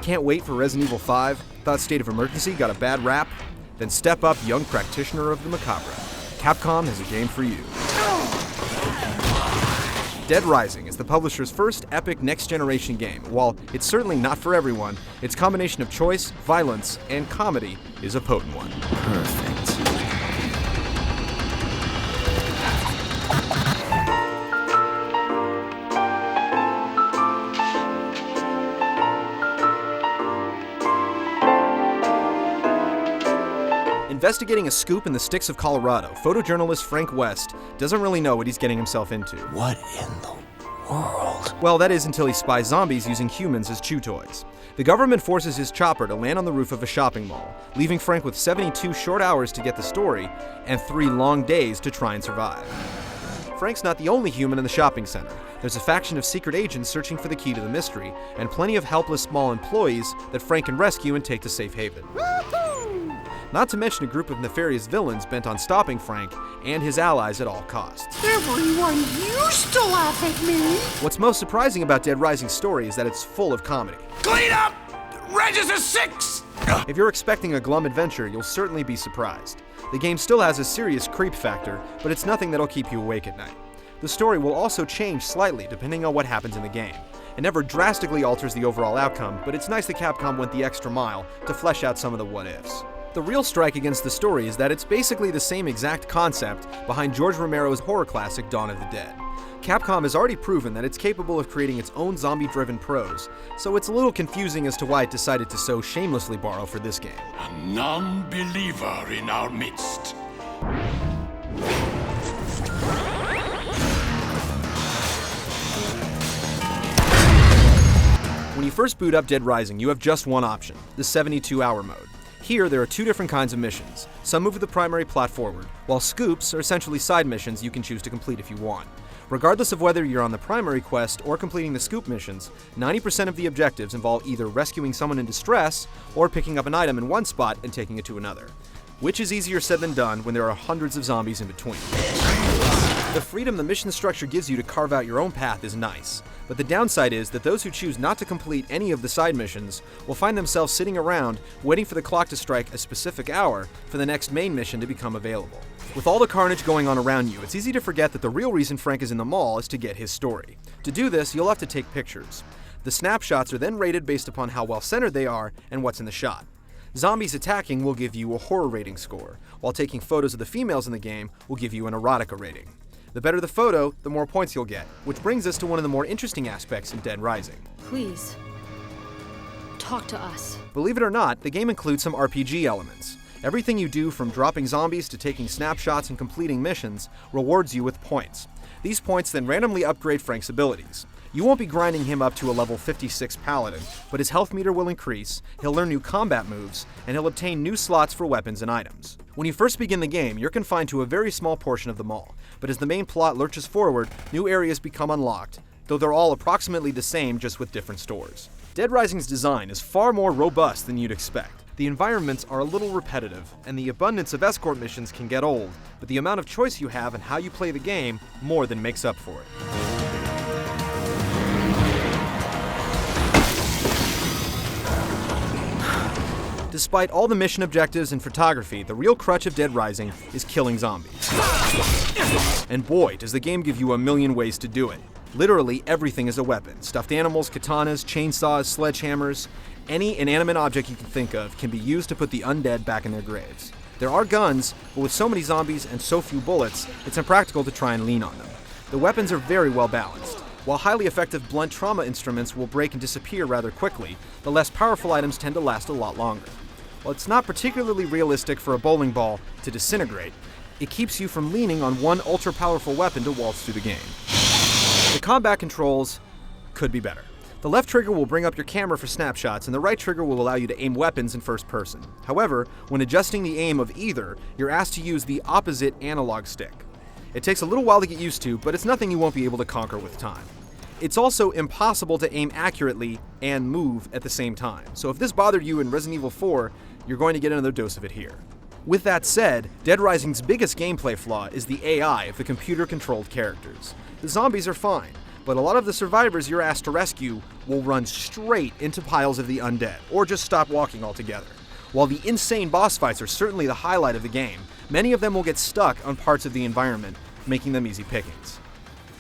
Can't wait for Resident Evil 5? Thought State of Emergency got a bad rap? Then step up, young practitioner of the macabre. Capcom has a game for you. Dead Rising is the publisher's first epic next-generation game. While it's certainly not for everyone, its combination of choice, violence, and comedy is a potent one. Perfect. Investigating a scoop in the sticks of Colorado, photojournalist Frank West doesn't really know what he's getting himself into. What in the world? Well, that is until he spies zombies using humans as chew toys. The government forces his chopper to land on the roof of a shopping mall, leaving Frank with 72 short hours to get the story and 3 long days to try and survive. Frank's not the only human in the shopping center. There's a faction of secret agents searching for the key to the mystery, and plenty of helpless small employees that Frank can rescue and take to safe haven. Not to mention a group of nefarious villains bent on stopping Frank and his allies at all costs. Everyone used to laugh at me! What's most surprising about Dead Rising's story is that it's full of comedy. Clean up! Register 6! If you're expecting a glum adventure, you'll certainly be surprised. The game still has a serious creep factor, but it's nothing that'll keep you awake at night. The story will also change slightly depending on what happens in the game. It never drastically alters the overall outcome, but it's nice that Capcom went the extra mile to flesh out some of the what-ifs. The real strike against the story is that it's basically the same exact concept behind George Romero's horror classic Dawn of the Dead. Capcom has already proven that it's capable of creating its own zombie-driven prose, so it's a little confusing as to why it decided to so shamelessly borrow for this game. A non-believer in our midst. When you first boot up Dead Rising, you have just one option, the 72-hour mode. Here, there are 2 different kinds of missions. Some move the primary plot forward, while scoops are essentially side missions you can choose to complete if you want. Regardless of whether you're on the primary quest or completing the scoop missions, 90% of the objectives involve either rescuing someone in distress or picking up an item in one spot and taking it to another. Which is easier said than done when there are hundreds of zombies in between. The freedom the mission structure gives you to carve out your own path is nice, but the downside is that those who choose not to complete any of the side missions will find themselves sitting around waiting for the clock to strike a specific hour for the next main mission to become available. With all the carnage going on around you, it's easy to forget that the real reason Frank is in the mall is to get his story. To do this, you'll have to take pictures. The snapshots are then rated based upon how well centered they are and what's in the shot. Zombies attacking will give you a horror rating score, while taking photos of the females in the game will give you an erotica rating. The better the photo, the more points you'll get, which brings us to one of the more interesting aspects in Dead Rising. Please, talk to us. Believe it or not, the game includes some RPG elements. Everything you do, from dropping zombies to taking snapshots and completing missions, rewards you with points. These points then randomly upgrade Frank's abilities. You won't be grinding him up to a level 56 paladin, but his health meter will increase, he'll learn new combat moves, and he'll obtain new slots for weapons and items. When you first begin the game, you're confined to a very small portion of the mall, but as the main plot lurches forward, new areas become unlocked, though they're all approximately the same, just with different stores. Dead Rising's design is far more robust than you'd expect. The environments are a little repetitive, and the abundance of escort missions can get old, but the amount of choice you have and how you play the game more than makes up for it. Despite all the mission objectives and photography, the real crutch of Dead Rising is killing zombies. And boy, does the game give you a million ways to do it. Literally everything is a weapon. Stuffed animals, katanas, chainsaws, sledgehammers, any inanimate object you can think of can be used to put the undead back in their graves. There are guns, but with so many zombies and so few bullets, it's impractical to try and lean on them. The weapons are very well balanced. While highly effective blunt trauma instruments will break and disappear rather quickly, the less powerful items tend to last a lot longer. While it's not particularly realistic for a bowling ball to disintegrate, it keeps you from leaning on one ultra-powerful weapon to waltz through the game. The combat controls could be better. The left trigger will bring up your camera for snapshots, and the right trigger will allow you to aim weapons in first person. However, when adjusting the aim of either, you're asked to use the opposite analog stick. It takes a little while to get used to, but it's nothing you won't be able to conquer with time. It's also impossible to aim accurately and move at the same time, so if this bothered you in Resident Evil 4, you're going to get another dose of it here. With that said, Dead Rising's biggest gameplay flaw is the AI of the computer-controlled characters. The zombies are fine, but a lot of the survivors you're asked to rescue will run straight into piles of the undead, or just stop walking altogether. While the insane boss fights are certainly the highlight of the game, many of them will get stuck on parts of the environment, making them easy pickings.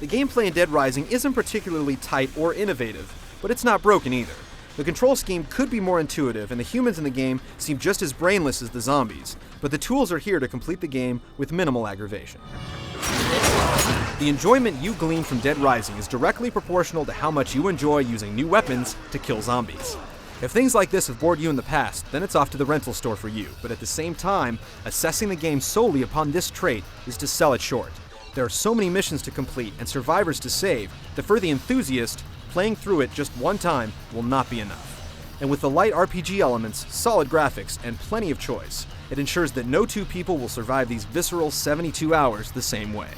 The gameplay in Dead Rising isn't particularly tight or innovative, but it's not broken either. The control scheme could be more intuitive, and the humans in the game seem just as brainless as the zombies, but the tools are here to complete the game with minimal aggravation. The enjoyment you glean from Dead Rising is directly proportional to how much you enjoy using new weapons to kill zombies. If things like this have bored you in the past, then it's off to the rental store for you, but at the same time, assessing the game solely upon this trait is to sell it short. There are so many missions to complete and survivors to save that for the enthusiast, playing through it just one time will not be enough. And with the light RPG elements, solid graphics, and plenty of choice, it ensures that no two people will survive these visceral 72 hours the same way.